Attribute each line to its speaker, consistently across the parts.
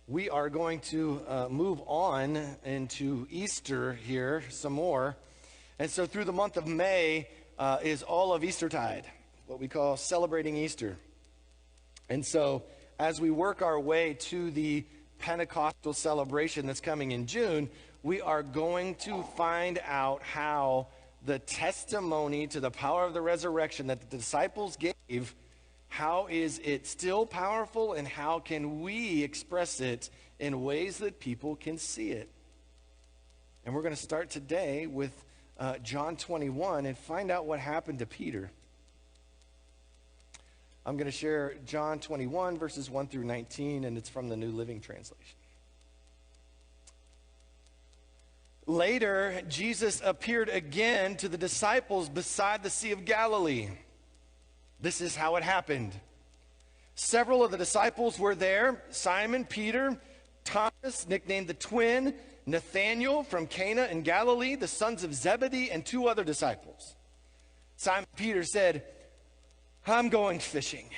Speaker 1: We are going to move on into Easter here some more. And so through the month of May is all of Eastertide, what we call celebrating Easter. And so as we work our way to the Pentecostal celebration that's coming in June, we are going to find out how the testimony to the power of the resurrection that the disciples gave, how is it still powerful, and how can we express it in ways that people can see it? And we're going to start today with John 21 and find out what happened to Peter. I'm going to share John 21, verses 1 through 19, and it's from the New Living Translation. Later, Jesus appeared again to the disciples beside the Sea of Galilee. This is how it happened. Several of the disciples were there: Simon, Peter, Thomas, nicknamed the twin, Nathanael from Cana in Galilee, the sons of Zebedee, and two other disciples. Simon Peter said, "I'm going fishing."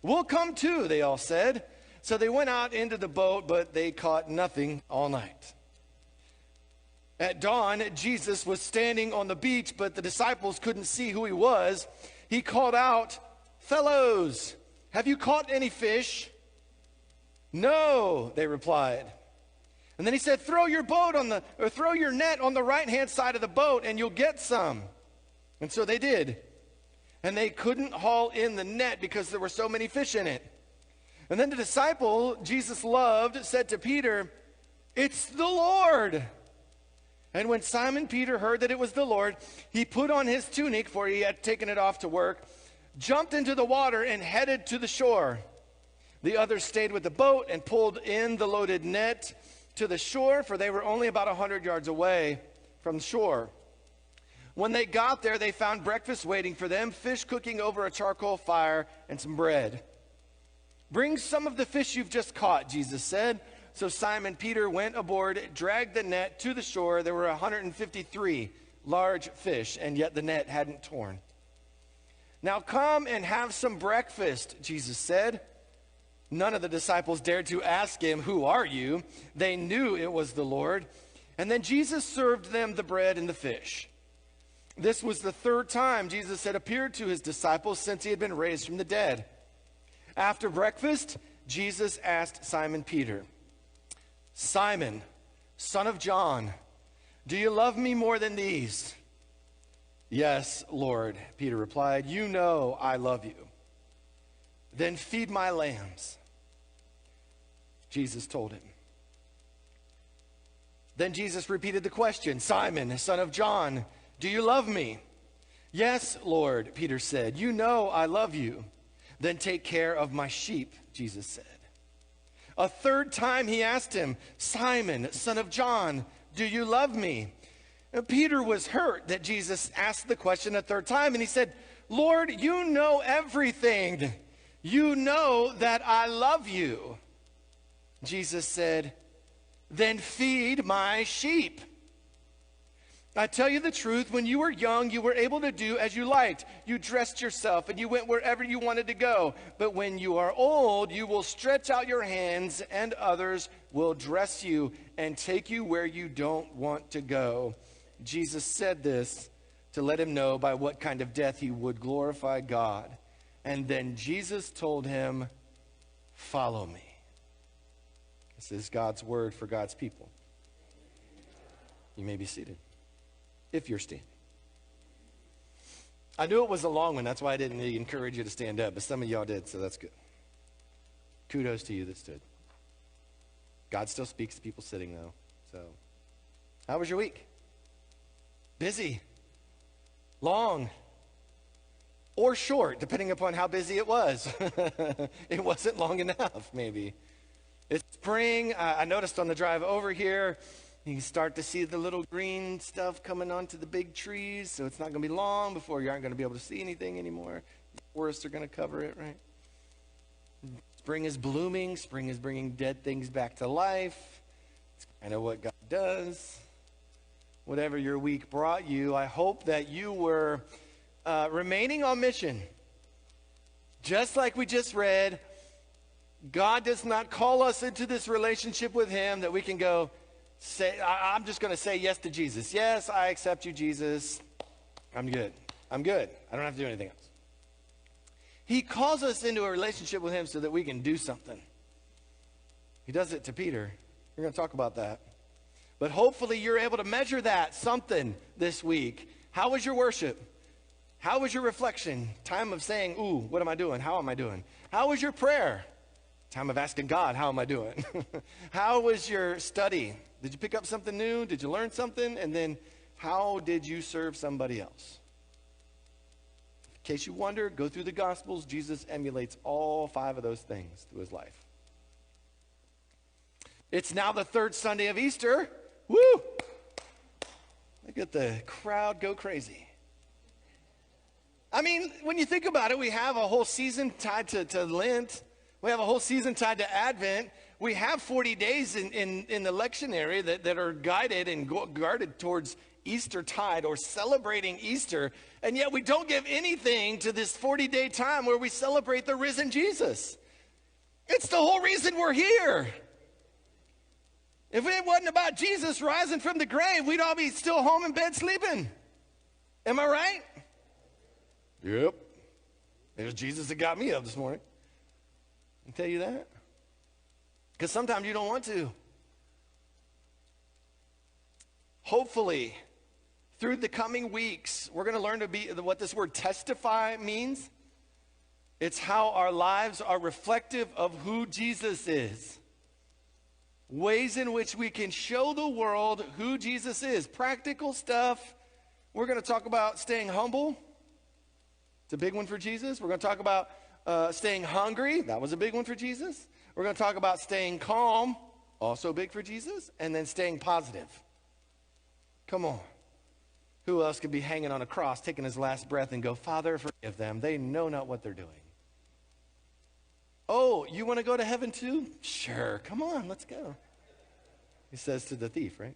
Speaker 1: "We'll come too," they all said. So they went out into the boat, but they caught nothing all night. At dawn, Jesus was standing on the beach, but the disciples couldn't see who he was. He called out, "Fellows, have you caught any fish?" "No," they replied. And then he said, throw your net on the right-hand side of the boat and you'll get some." And so they did. And they couldn't haul in the net because there were so many fish in it. And then the disciple Jesus loved said to Peter, "It's the Lord." And when Simon Peter heard that it was the Lord, he put on his tunic, for he had taken it off to work, jumped into the water and headed to the shore. The others stayed with the boat and pulled in the loaded net to the shore, for they were only about 100 yards away from the shore. When they got there, they found breakfast waiting for them, fish cooking over a charcoal fire and some bread. "Bring some of the fish you've just caught," Jesus said. So Simon Peter went aboard, dragged the net to the shore. There were 153 large fish, and yet the net hadn't torn. "Now come and have some breakfast," Jesus said. None of the disciples dared to ask him, "Who are you?" They knew it was the Lord. And then Jesus served them the bread and the fish. This was the third time Jesus had appeared to his disciples since he had been raised from the dead. After breakfast, Jesus asked Simon Peter, "Simon, son of John, do you love me more than these?" "Yes, Lord," Peter replied. "You know I love you." "Then feed my lambs," Jesus told him. Then Jesus repeated the question, "Simon, son of John, do you love me?" "Yes, Lord," Peter said. "You know I love you." "Then take care of my sheep," Jesus said. A third time he asked him, "Simon, son of John, do you love me?" And Peter was hurt that Jesus asked the question a third time, and he said, "Lord, you know everything. You know that I love you." Jesus said, "Then feed my sheep. I tell you the truth, when you were young, you were able to do as you liked. You dressed yourself and you went wherever you wanted to go. But when you are old, you will stretch out your hands and others will dress you and take you where you don't want to go." Jesus said this to let him know by what kind of death he would glorify God. And then Jesus told him, "Follow me." This is God's word for God's people. You may be seated, if you're standing. I knew it was a long one. That's why I didn't encourage you to stand up, but some of y'all did, so that's good. Kudos to you that stood. God still speaks to people sitting, though. So, how was your week? Busy? Long? Or short, depending upon how busy it was. It wasn't long enough, maybe. It's spring. I noticed on the drive over here, you can start to see the little green stuff coming onto the big trees, so it's not going to be long before you aren't going to be able to see anything anymore. The forests are going to cover it, right? Spring is blooming. Spring is bringing dead things back to life. It's kind of what God does. Whatever your week brought you, I hope that you were remaining on mission. Just like we just read, God does not call us into this relationship with him that we can go say, I'm just going to say yes to Jesus. Yes, I accept you, Jesus. I'm good. I'm good. I don't have to do anything else. He calls us into a relationship with him so that we can do something. He does it to Peter. We're going to talk about that. But hopefully you're able to measure that something this week. How was your worship? How was your reflection? Time of saying, ooh, what am I doing? How am I doing? How was your prayer? Time of asking God, how am I doing? How was your study? Did you pick up something new? Did you learn something? And then how did you serve somebody else? In case you wonder, go through the Gospels. Jesus emulates all 5 of those things through his life. It's now the 3rd Sunday of Easter. Woo! Look at the crowd go crazy. I mean, when you think about it, we have a whole season tied to Lent. We have a whole season tied to Advent. We have 40 days in the lectionary that are guided and guarded towards Eastertide or celebrating Easter. And yet we don't give anything to this 40-day time where we celebrate the risen Jesus. It's the whole reason we're here. If it wasn't about Jesus rising from the grave, we'd all be still home in bed sleeping. Am I right? Yep. It was Jesus that got me up this morning. I tell you that. Because sometimes you don't want to. Hopefully, through the coming weeks, we're going to learn what this word testify means. It's how our lives are reflective of who Jesus is. Ways in which we can show the world who Jesus is. Practical stuff. We're going to talk about staying humble. It's a big one for Jesus. We're going to talk about staying hungry. That was a big one for Jesus. We're going to talk about staying calm. Also big for Jesus. And then staying positive. Come on. Who else could be hanging on a cross, taking his last breath and go, Father, forgive them. They know not what they're doing. Oh, you want to go to heaven too? Sure. Come on, let's go. He says to the thief, right?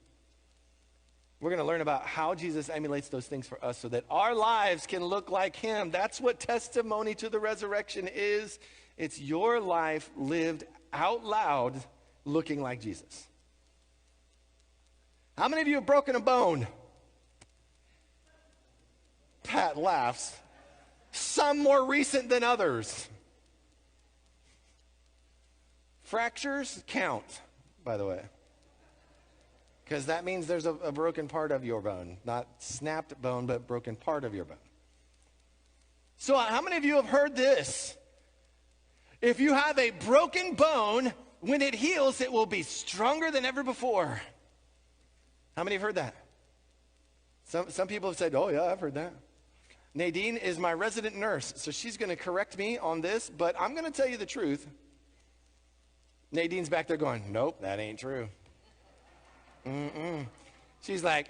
Speaker 1: We're going to learn about how Jesus emulates those things for us so that our lives can look like him. That's what testimony to the resurrection is. It's your life lived out loud looking like Jesus. How many of you have broken a bone? Pat laughs. Some more recent than others. Fractures count, by the way. Because that means there's a broken part of your bone. Not snapped bone, but broken part of your bone. So how many of you have heard this? If you have a broken bone, when it heals, it will be stronger than ever before. How many have heard that? Some people have said, oh yeah, I've heard that. Nadine is my resident nurse, so she's going to correct me on this, but I'm going to tell you the truth. Nadine's back there going, nope, that ain't true. She's like,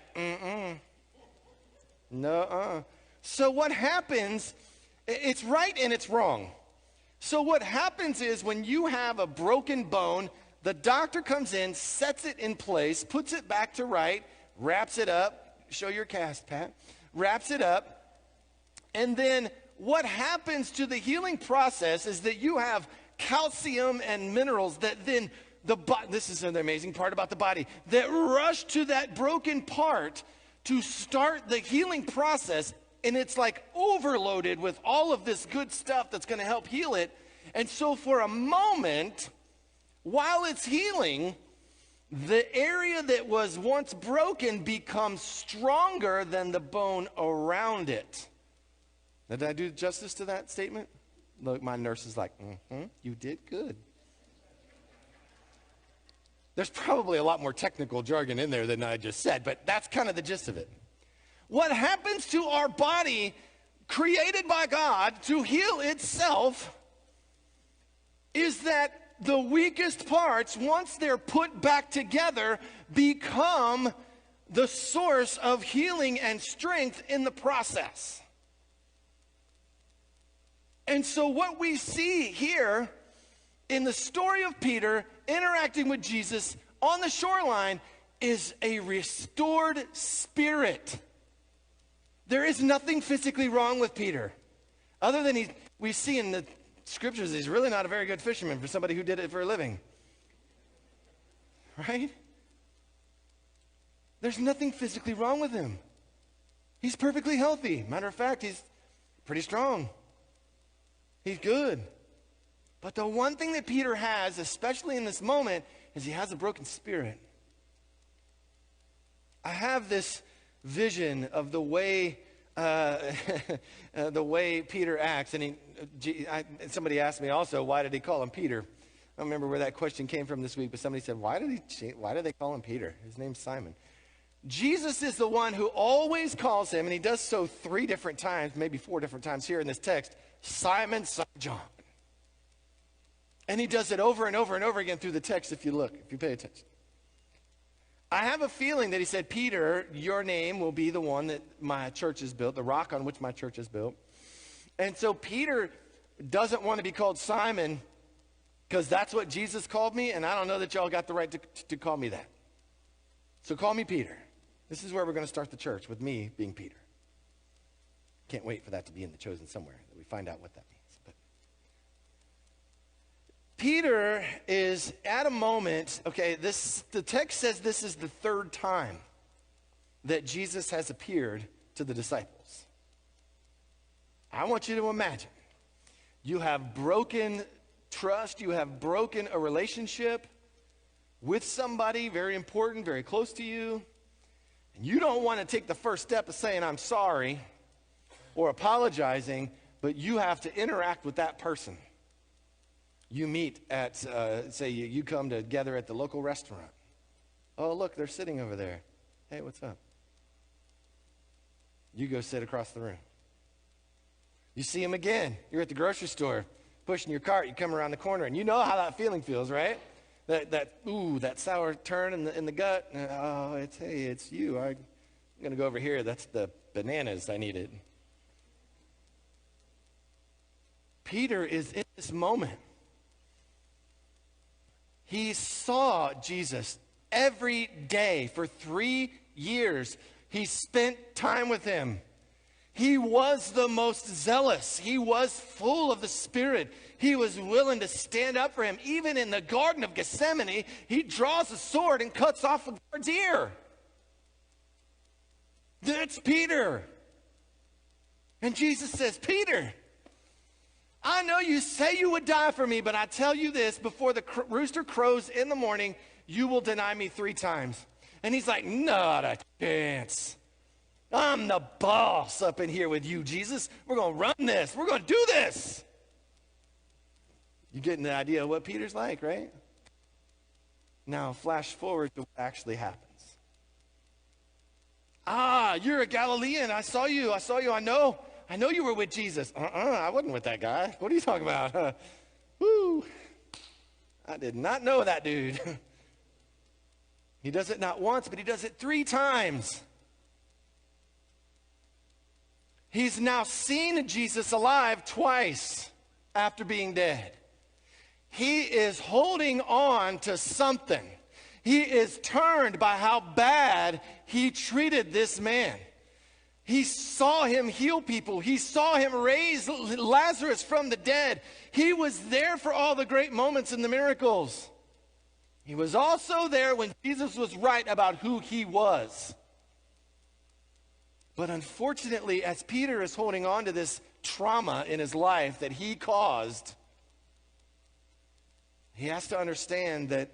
Speaker 1: no. So what happens, it's right and it's wrong. So what happens is when you have a broken bone, the doctor comes in, sets it in place, puts it back to right, wraps it up. Show your cast, Pat. Wraps it up. And then what happens to the healing process is that you have calcium and minerals that then this is an amazing part about the body, that rush to that broken part to start the healing process, and it's like overloaded with all of this good stuff that's going to help heal it. And so for a moment, while it's healing, the area that was once broken becomes stronger than the bone around it. Now, did I do justice to that statement? Look, my nurse is like, you did good. There's probably a lot more technical jargon in there than I just said, but that's kind of the gist of it. What happens to our body, created by God to heal itself, is that the weakest parts, once they're put back together, become the source of healing and strength in the process. And so what we see here in the story of Peter interacting with Jesus on the shoreline is a restored spirit. There is nothing physically wrong with Peter, other than we see in the Scripture says he's really not a very good fisherman for somebody who did it for a living. Right? There's nothing physically wrong with him. He's perfectly healthy. Matter of fact, he's pretty strong. He's good. But the one thing that Peter has, especially in this moment, is he has a broken spirit. I have this vision of the way the way Peter acts. And somebody asked me also, why did he call him Peter? I don't remember where that question came from this week, but somebody said, why did they call him Peter? His name's Simon. Jesus is the one who always calls him, and he does so 3 different times, maybe 4 different times here in this text, Simon, son of John. And he does it over and over and over again through the text if you pay attention. I have a feeling that he said, Peter, your name will be the one that my church is built, the rock on which my church is built. And so Peter doesn't want to be called Simon because that's what Jesus called me, and I don't know that y'all got the right to call me that. So call me Peter. This is where we're going to start the church, with me being Peter. Can't wait for that to be in the Chosen somewhere, that we find out what that means. But Peter is at a moment, okay, the text says this is the 3rd time that Jesus has appeared to the disciples. I want you to imagine you have broken trust, you have broken a relationship with somebody very important, very close to you, and you don't want to take the first step of saying, I'm sorry, or apologizing, but you have to interact with that person. You meet at, say you come together at the local restaurant. Oh, look, they're sitting over there. Hey, what's up? You go sit across the room. You see them again. You're at the grocery store, pushing your cart. You come around the corner, and you know how that feeling feels, right? That sour turn in the gut. Oh, it's you. I'm going to go over here. That's the bananas I needed. Peter is in this moment. He saw Jesus every day for 3 years. He spent time with him. He was the most zealous. He was full of the Spirit. He was willing to stand up for him. Even in the Garden of Gethsemane, he draws a sword and cuts off a guard's ear. That's Peter. And Jesus says, Peter, I know you say you would die for me, but I tell you this, before the rooster crows in the morning, you will deny me 3 times. And he's like, not a chance. I'm the boss up in here with you, Jesus. We're going to run this. We're going to do this. You getting the idea of what Peter's like, right? Now, flash forward to what actually happens. You're a Galilean. I saw you. I know you were with Jesus. I wasn't with that guy. What are you talking about? Woo. I did not know that dude. He does it not once, but he does it 3 times. He's now seen Jesus alive twice after being dead. He is holding on to something. He is turned by how bad he treated this man. He saw him heal people. He saw him raise Lazarus from the dead. He was there for all the great moments and the miracles. He was also there when Jesus was right about who he was. But unfortunately, as Peter is holding on to this trauma in his life that he caused, he has to understand that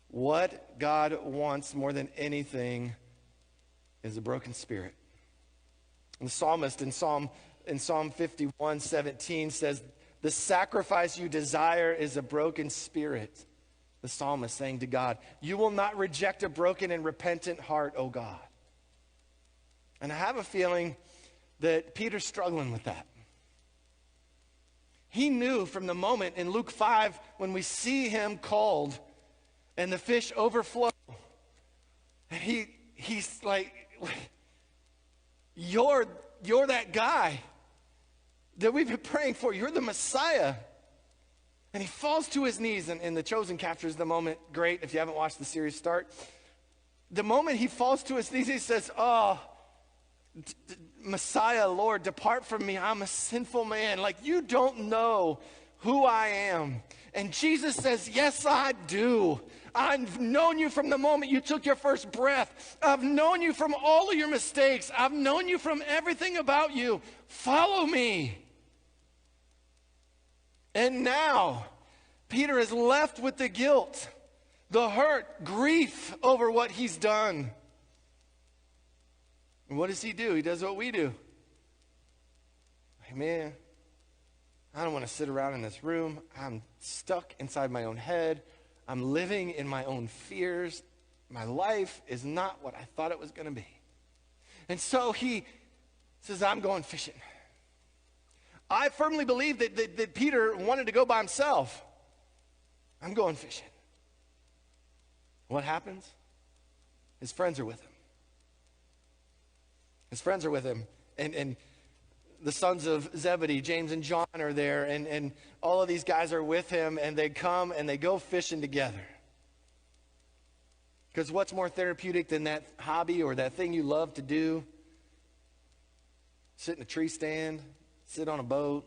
Speaker 1: what God wants more than anything is a broken spirit. And the psalmist in Psalm 51:17 says, the sacrifice you desire is a broken spirit. The psalmist saying to God, you will not reject a broken and repentant heart, O God. And I have a feeling that Peter's struggling with that. He knew from the moment in Luke 5 when we see him called and the fish overflow. And he's like, you're that guy that we've been praying for. You're the Messiah. And he falls to his knees, and The Chosen captures the moment. Great, if you haven't watched the series, start. The moment he falls to his knees, he says, Messiah, Lord, depart from me. I'm a sinful man. Like, you don't know who I am? And Jesus says, yes, I do. I've known you from the moment you took your first breath. I've known you from all of your mistakes. I've known you from everything about you. Follow me. And now, Peter is left with the guilt, the hurt, grief over what he's done. And what does he do? He does what we do. Like, man, I don't want to sit around in this room. I'm stuck inside my own head. I'm living in my own fears. My life is not what I thought it was going to be. And so he says, I'm going fishing. I firmly believe that Peter wanted to go by himself. I'm going fishing. What happens? His friends are with him. His friends are with him. And the sons of Zebedee, James and John, are there. And all of these guys are with him. And they come and they go fishing together. Because what's more therapeutic than that hobby or that thing you love to do? Sit in a tree stand, sit on a boat,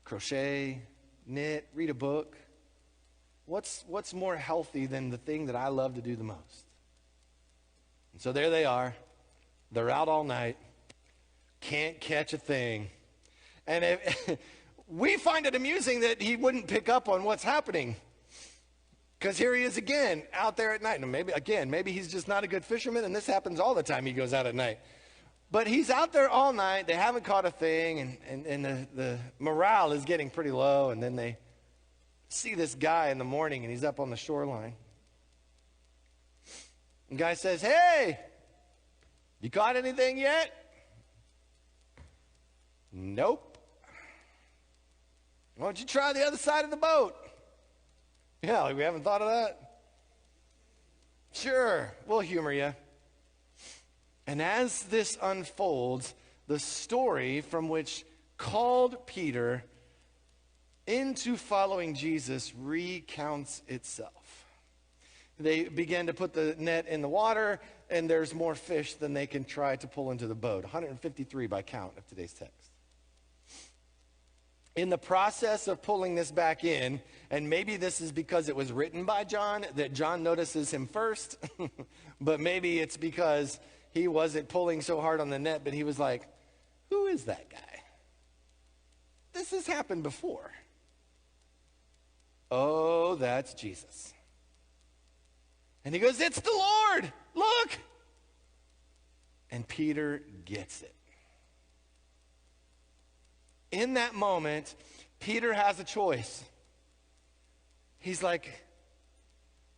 Speaker 1: crochet, knit, read a book. What's more healthy than the thing that I love to do the most? And so there they are. They're out all night. Can't catch a thing. And we find it amusing that he wouldn't pick up on what's happening. Because here he is again, out there at night. And maybe he's just not a good fisherman, and this happens all the time he goes out at night. But he's out there all night. They haven't caught a thing, and the morale is getting pretty low. And then they see this guy in the morning, and he's up on the shoreline. The guy says, hey, you caught anything yet? Nope. Why don't you try the other side of the boat? Yeah, like we haven't thought of that? Sure, we'll humor you. And as this unfolds, the story from which called Peter into following Jesus recounts itself. They begin to put the net in the water, and there's more fish than they can try to pull into the boat. 153 by count of today's text. In the process of pulling this back in, and maybe this is because it was written by John, that John notices him first, but maybe it's because he wasn't pulling so hard on the net, but he was like, who is that guy? This has happened before. Oh, that's Jesus. And he goes, it's the Lord, look. And Peter gets it. In that moment, Peter has a choice. He's like,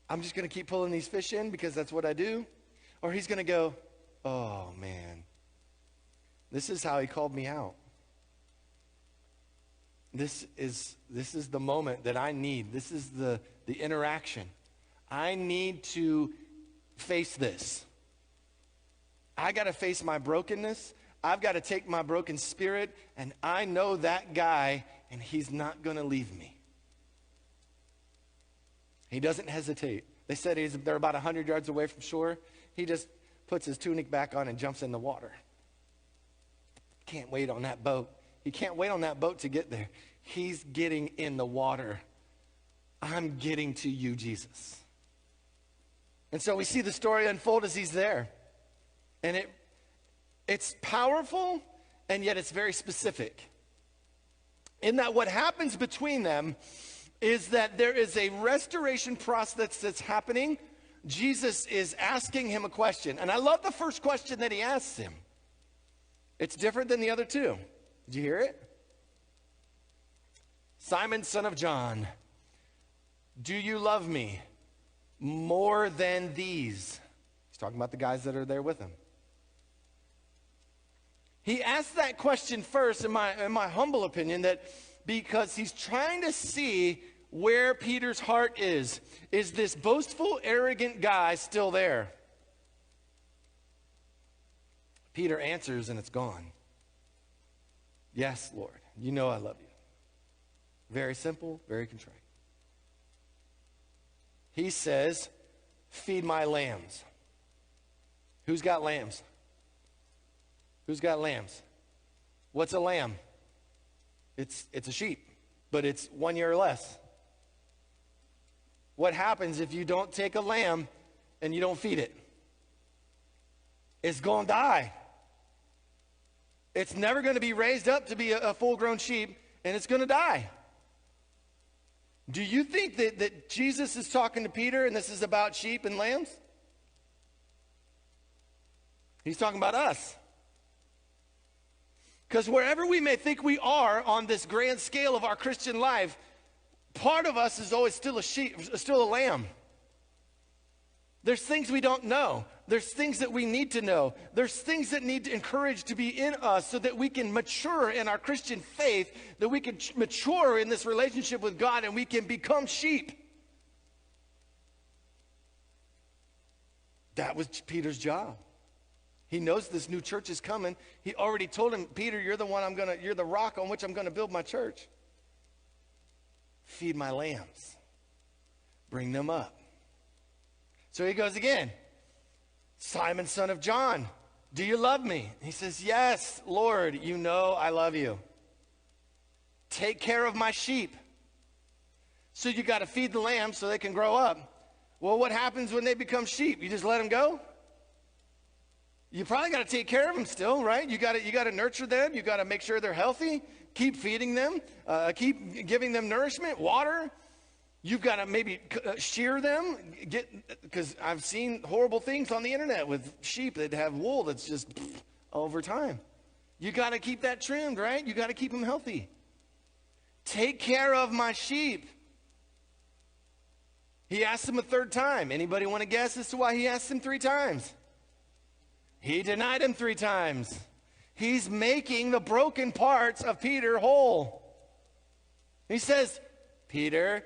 Speaker 1: I'm just going to keep pulling these fish in because that's what I do. Or he's going to go, oh, man, this is how he called me out. This is the moment that I need. This is the interaction. I need to face this. I got to face my brokenness. I've got to take my broken spirit, and I know that guy, and he's not going to leave me. He doesn't hesitate. They said they're about 100 yards away from shore. He just puts his tunic back on and jumps in the water. Can't wait on that boat. He can't wait on that boat to get there. He's getting in the water. I'm getting to you, Jesus. And so we see the story unfold as he's there. And it's powerful, and yet it's very specific. In that what happens between them is that there is a restoration process that's happening. Jesus is asking him a question. And I love the first question that he asks him. It's different than the other two. Did you hear it? Simon, son of John, do you love me more than these? He's talking about the guys that are there with him. He asked that question first, in my humble opinion, that because he's trying to see where Peter's heart is. Is this boastful, arrogant guy still there? Peter answers, and it's gone. Yes, Lord, you know I love you. Very simple, very contrite. He says, feed my lambs. Who's got lambs? Who's got lambs? What's a lamb? It's a sheep. but it's 1 year or less. What happens if you don't take a lamb and you don't feed it? It's going to die. It's never going to be raised up to be a full-grown sheep, and it's going to die. Do you think that Jesus is talking to Peter and this is about sheep and lambs? He's talking about us. Because wherever we may think we are on this grand scale of our Christian life, part of us is always still a sheep, still a lamb. There's things we don't know. There's things that we need to know. There's things that need to encourage to be in us so that we can mature in our Christian faith, that we can mature in this relationship with God, and we can become sheep. That was Peter's job. He knows this new church is coming. He already told him, Peter, you're the rock on which I'm going to build my church. Feed my lambs. Bring them up. So he goes again. Simon, son of John, do you love me? He says, yes, Lord, you know I love you. Take care of my sheep. So you got to feed the lambs so they can grow up. Well, what happens when they become sheep? You just let them go? You probably got to take care of them still, right? You got to nurture them. You got to make sure they're healthy. Keep feeding them. Keep giving them nourishment, water. You've got to maybe shear them, because I've seen horrible things on the internet with sheep that have wool that's just over time. You got to keep that trimmed, right? You got to keep them healthy. Take care of my sheep. He asked him a third time. Anybody want to guess as to why he asked him 3 times? He denied him 3 times. He's making the broken parts of Peter whole. He says, Peter,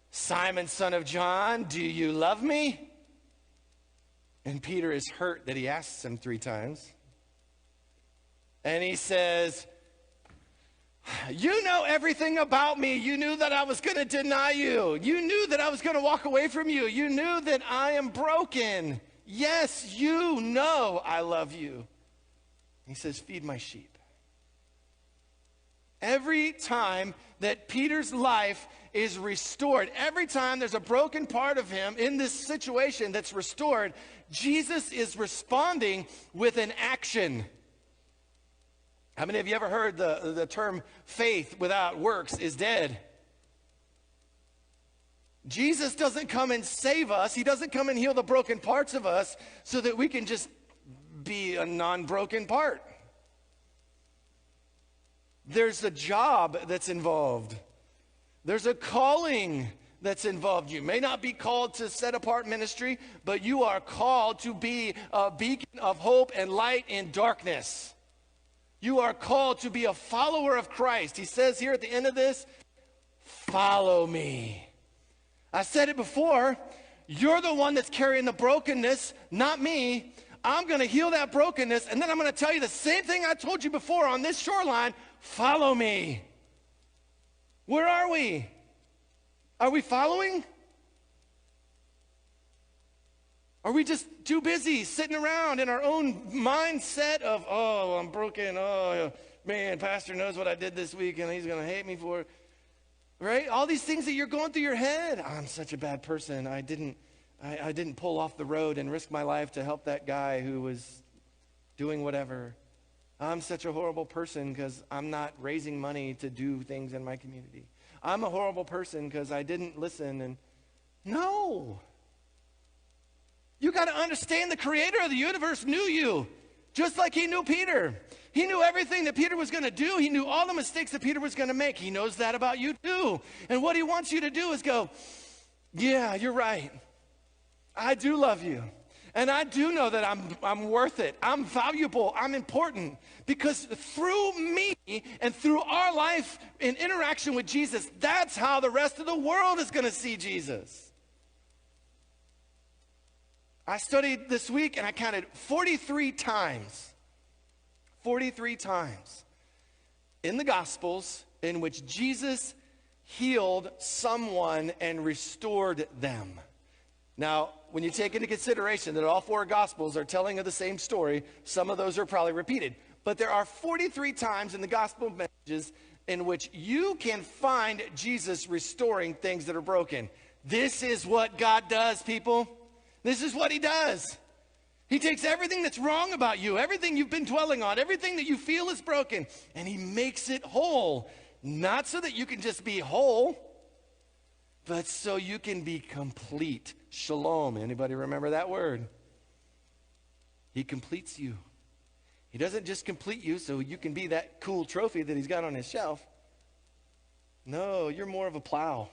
Speaker 1: Simon, son of John, do you love me? And Peter is hurt that he asks him 3 times. And he says, you know everything about me. You knew that I was going to deny you. You knew that I was going to walk away from you. You knew that I am broken. Yes, you know I love you. He says, feed my sheep. Every time that Peter's life is restored, every time there's a broken part of him in this situation that's restored, Jesus is responding with an action. How many of you ever heard the term faith without works is dead? Jesus doesn't come and save us. He doesn't come and heal the broken parts of us so that we can just be a non-broken part. There's a job that's involved. There's a calling that's involved. You may not be called to set apart ministry, but you are called to be a beacon of hope and light in darkness. You are called to be a follower of Christ. He says here at the end of this, follow me. I said it before, you're the one that's carrying the brokenness, not me. I'm going to heal that brokenness, and then I'm going to tell you the same thing I told you before on this shoreline. Follow me. Where are we? Are we following? Are we just too busy sitting around in our own mindset of, oh, I'm broken. Oh, man, pastor knows what I did this week, and he's going to hate me for it. Right? All these things that you're going through your head. I'm such a bad person. I didn't pull off the road and risk my life to help that guy who was doing whatever. I'm such a horrible person because I'm not raising money to do things in my community. I'm a horrible person because I didn't listen. And no. You got to understand the creator of the universe knew you, just like he knew Peter. He knew everything that Peter was going to do. He knew all the mistakes that Peter was going to make. He knows that about you too. And what he wants you to do is go, yeah, you're right. I do love you. And I do know that I'm worth it. I'm valuable. I'm important. Because through me and through our life in interaction with Jesus, that's how the rest of the world is going to see Jesus. I studied this week and I counted 43 times in the Gospels in which Jesus healed someone and restored them. Now, when you take into consideration that all 4 Gospels are telling of the same story, some of those are probably repeated. But there are 43 times in the Gospel messages in which you can find Jesus restoring things that are broken. This is what God does, people. This is what he does. He takes everything that's wrong about you, everything you've been dwelling on, everything that you feel is broken, and he makes it whole. Not so that you can just be whole, but so you can be complete. Shalom. Anybody remember that word? He completes you. He doesn't just complete you so you can be that cool trophy that he's got on his shelf. No, you're more of a plow.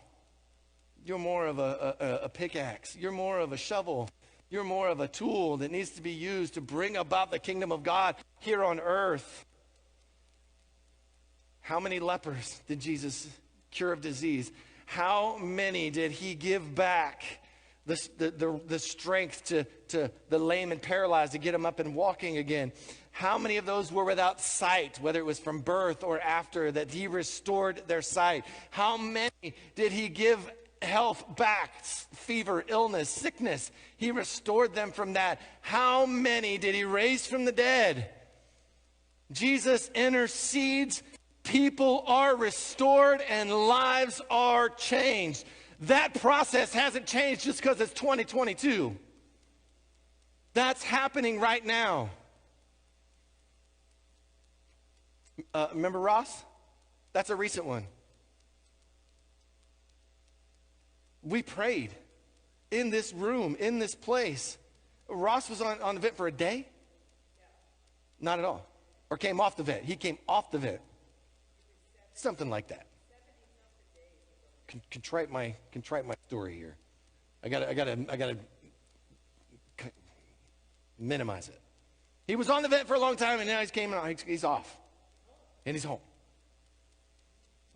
Speaker 1: You're more of a pickaxe. You're more of a shovel. You're more of a tool that needs to be used to bring about the kingdom of God here on earth. How many lepers did Jesus cure of disease? How many did he give back the strength to the lame and paralyzed to get them up and walking again? How many of those were without sight, whether it was from birth or after, that he restored their sight? How many did he give health back, fever, illness, sickness? He restored them from that. How many did he raise from the dead? Jesus intercedes. People are restored and lives are changed. That process hasn't changed just because it's 2022. That's happening right now. Remember Ross? That's a recent one. We prayed in this room, in this place. Ross was on the vent for a day? Not at all. Or came off the vent. He came off the vent. Something like that. Contrite my story here. I gotta minimize it. He was on the vent for a long time, and now he's off, and he's home.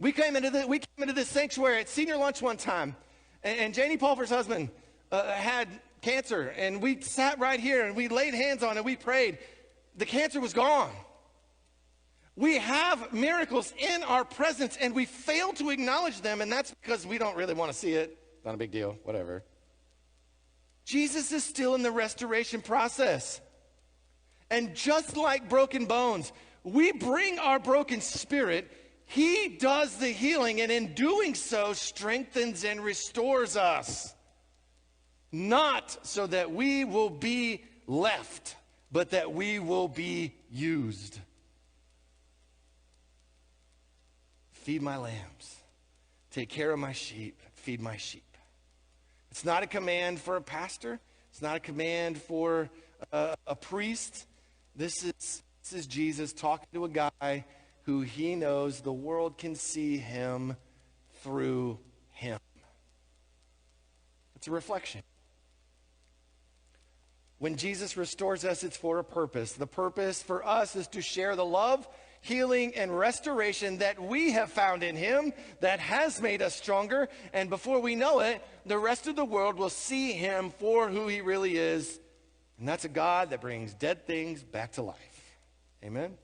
Speaker 1: We came into this sanctuary at senior lunch one time, and Janie Pulver's husband had cancer, and we sat right here and we laid hands on it. We prayed. The cancer was gone. We have miracles in our presence, and we fail to acknowledge them, and that's because we don't really want to see it. Not a big deal, whatever. Jesus is still in the restoration process. And just like broken bones, we bring our broken spirit. He does the healing, and in doing so, strengthens and restores us. Not so that we will be left, but that we will be used. Feed my lambs. Take care of my sheep. Feed my sheep. It's not a command for a pastor. It's not a command for a priest. This is Jesus talking to a guy who he knows the world can see him through him. It's a reflection. When Jesus restores us, it's for a purpose. The purpose for us is to share the love, healing, and restoration that we have found in him that has made us stronger. And before we know it, the rest of the world will see him for who he really is. And that's a God that brings dead things back to life. Amen.